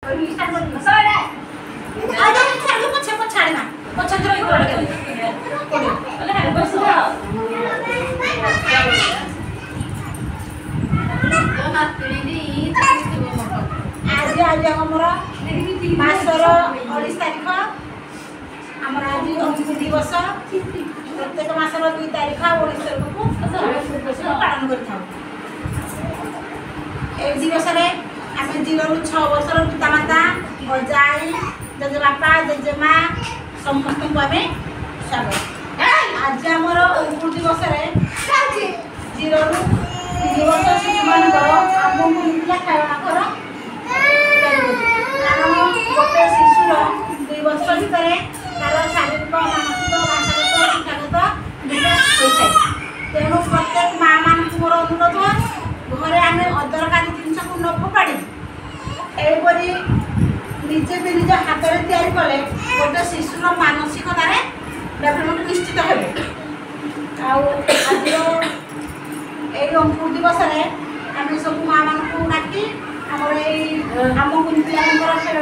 आज आमर मासर 19 तारीख आमर आज अंगुरी दिवस प्रत्येक मासर 2 तारीख 19 तारीख को पालन कर दिवस आम 0 ରୁ 6 वर्षर पितामाता अजाई जजेबापा जजेमा समस्त को आम स्वागत। आज आमर अंगुरी दिवस 0 ରୁ 3 वर्ष शिशु मान आम खाकर कारण गोटे शिशुर 2 वर्ष भितर तार शारीरिक मानसिक भाषागत शिक्षागत विकास होता है। तेणु प्रत्येक माँ मान मोर अनुरोध घरे आम अदरकारी जिनस को न फोपाड़ी एपरी निजे भी निज हाथ में तैयारी कले गोटे शिशुर मानसिकतार डेभलपमेंट निश्चित हे। आज अंकुर दिवस आम सब माँ मान डाकी आम कुनी पिला खेल